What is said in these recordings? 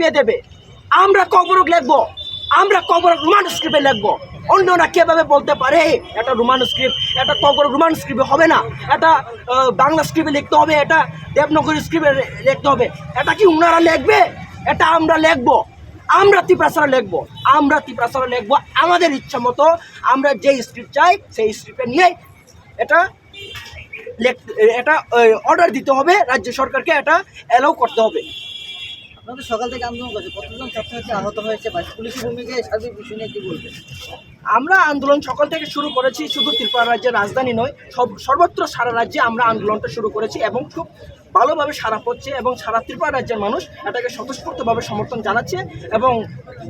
চাপিয়ে দেবে। আমরা কবরক লিখবো, আমরা কবরক রোমান স্ক্রিপ্টে লিখবো। অন্যরা কিভাবে বলতে পারে এটা রোমান স্ক্রিপ্ট, এটা কবরক রোমান স্ক্রিপ্টে হবে না, এটা বাংলা স্ক্রিপ্টে লিখতে হবে, এটা দেবনাগরী স্ক্রিপ্টে লিখতে হবে। এটা কি ওনারা লিখবে? এটা আমরা লিখবো, আমরা ত্রিপুরা লিখবো, আমরা ত্রিপুরা লিখবো আমাদের ইচ্ছা মতো। আমরা যে স্ক্রিপ্ট চাই সেই স্ক্রিপ্টে নিয়ে এটা অর্ডার দিতে হবে রাজ্য সরকারকে, এটা অ্যালাউ করতে হবে। আপনাদের সকাল থেকে আন্দোলন করছে, কতজন ছাত্রছাত্রী আহত হয়েছে বা পুলিশের ভূমিকায় সার্বিক বিষয় নিয়ে কি বলবেন? আমরা আন্দোলন সকাল থেকে শুরু করেছি, শুধু ত্রিপুরা রাজ্যের রাজধানী নয়, সর্বত্র সারা রাজ্যে আমরা আন্দোলনটা শুরু করেছি এবং খুব ভালোভাবে সাড়া পড়ছে এবং সারা ত্রিপুরা রাজ্যের মানুষ এটাকে স্বতঃস্ফূর্তভাবে সমর্থন জানাচ্ছে। এবং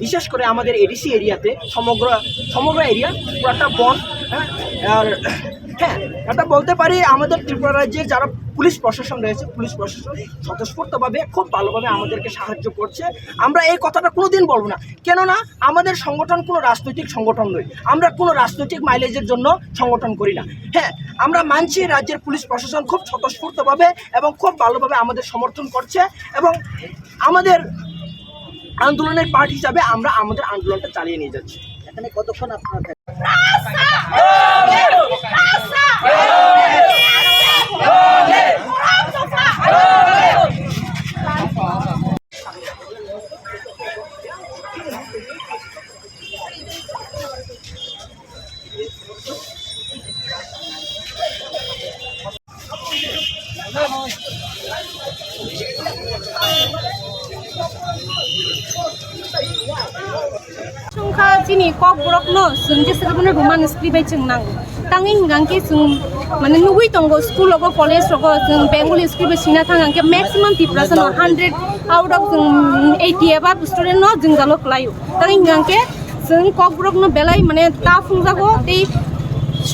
বিশেষ করে আমাদের এডিসি এরিয়াতে সমগ্র এরিয়া পুরাটা বন। আর হ্যাঁ, এটা বলতে পারি আমাদের ত্রিপুরা রাজ্যের যারা পুলিশ প্রশাসন রয়েছে, পুলিশ প্রশাসন স্বতঃস্ফূর্তভাবে খুব ভালোভাবে আমাদেরকে সাহায্য করছে। আমরা এই কথাটা কোনোদিন বলবো না, কেননা আমাদের সংগঠন কোনো রাজনৈতিক সংগঠন নয়, আমরা কোনো রাজনৈতিক মাইলেজের জন্য সংগঠন করি না। হ্যাঁ, আমরা মানছি রাজ্যের পুলিশ প্রশাসন খুব স্বতঃস্ফূর্তভাবে এবং খুব ভালোভাবে আমাদের সমর্থন করছে এবং আমাদের আন্দোলনের পার্ট হিসাবে আমরা আমাদের আন্দোলনটা চালিয়ে নিয়ে যাচ্ছি। এখানে কতক্ষণ আপনারা সংখ্যা চিনি কক বরকনো जों जेसेबांनो रोमान स्क्रिप्ट जों नांगौ तांनि हिंगांके जों माने नुबै दंगो स्कुल लगो कलेज लगो जों बेंगली स्क्रिप्ट सिना थांगांके मैक्सिमाम टिप्रासन 100 आउट ऑफ जों 80 एबा स्टुडेन्ट न जों जालो क्लायो तांनि हिंगांके जों কক बरकनो बेलाय माने ता फुंजागो दै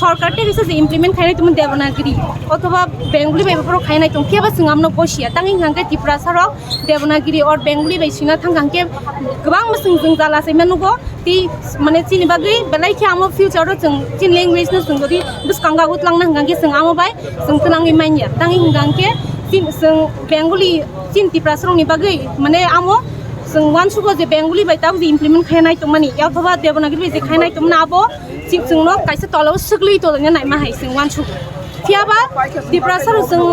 সরকারটি কিছু যে ইমপ্লিমেন্ট খাইনাই তুমি দেবনাগিরি অথবা বেঙ্গলি বাইবাফोराव খাইনাই দं केबा जों आमनो बसिया तांनि हिंगांके टिप्रा साराव देवनागिरि और बेंगली बायसिना थांगांके गोबां जों जालासै मानुगो ती माने चिनि बागै बेलायखे आमो फिउचाराव जों चिन लैंग्वेजनो जों जदि बिसकांगा उतलांना हिंगांके जों आमो बाय जों तनांगै माइनिया तांनि हिंगांके जों बेंगली चिन टिप्रा सारावनि बागै माने आमो जों वानसुगो जे बेंगली बायताव जे इमप्लिमेंट खाइनाय दंमानि अथवा देवनागिरि जे खाइनाय दंना आबो जोंनो कायसे तलाव सग्लै तलैना नाय माहाय जों वानसुगो थियाबा टिप्रा साराव जों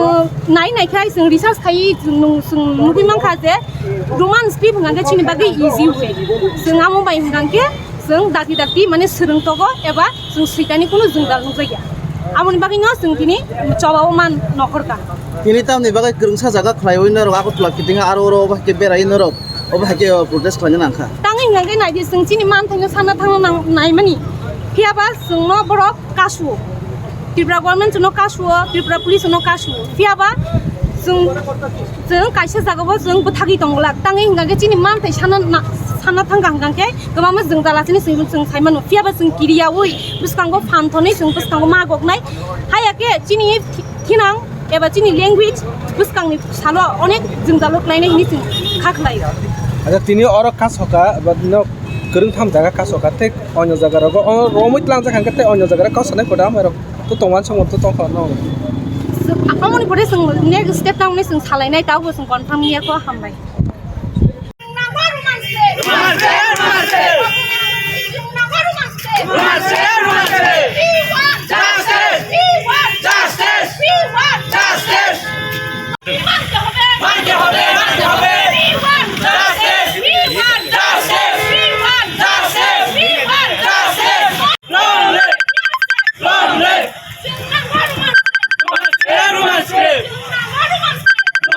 नायनायखाय जों रिसार्च खायि जों नुबै मांखा जे रोमान स्क्रिप्ट हिंगांके चिनि बागै इजि वे जों आमो बाय हिंगांके जों दाति माने सोलोंतगो एबा जों सैतानि कुनु जों दालुं जाया आमोनि बागैनो जों दिनै चबाव मान नखरका তিনি তামনি বাগै गोरोंसा जागा ख्लायवैनो रग आगतला किदिङा आरो बाहाके बेरायनो रग बाहाके प्रटेस्ट खालामनो नांखा तांनि हिंगांके नायदि जों चिनि मान थांनो सानना थांनो नायमानि फियाबा जोंनो बरक कासु त्रिपुरा गभर्नमेन्ट जोंनो कासु त्रिपुरा पुलिस जोंनो कासु फियाबा जों कायसे जागाबो जों बथागि दंगला तांनि हिंगांके चिनि मान थाय सानना थांगा हिंगांके गोबां जों जालासिनि जों साइमानो फियाबा जों किरियावै बिसकांगो फानथनै जों बिसकांगो मागकनाय हायाके चिनि थिनां एबा चिनि लैंग्वेज बिसकांनि सालो अनेक जों जालकलायनाय हिनि जों खाखलायो आजा तिनि और कासका बदनो गोरों थाम जागा कासका थे अन्य जागा रगो रोमित लांग जाखांके थे अन्य जागा कासने कोदा मरो तो तंवान समर तो तंखा न आमोनि परे जों नेक्स्ट स्टेप टाउननि जों सालायनाय दावबो जों कनफार्म नियाखौ हामबाय Roman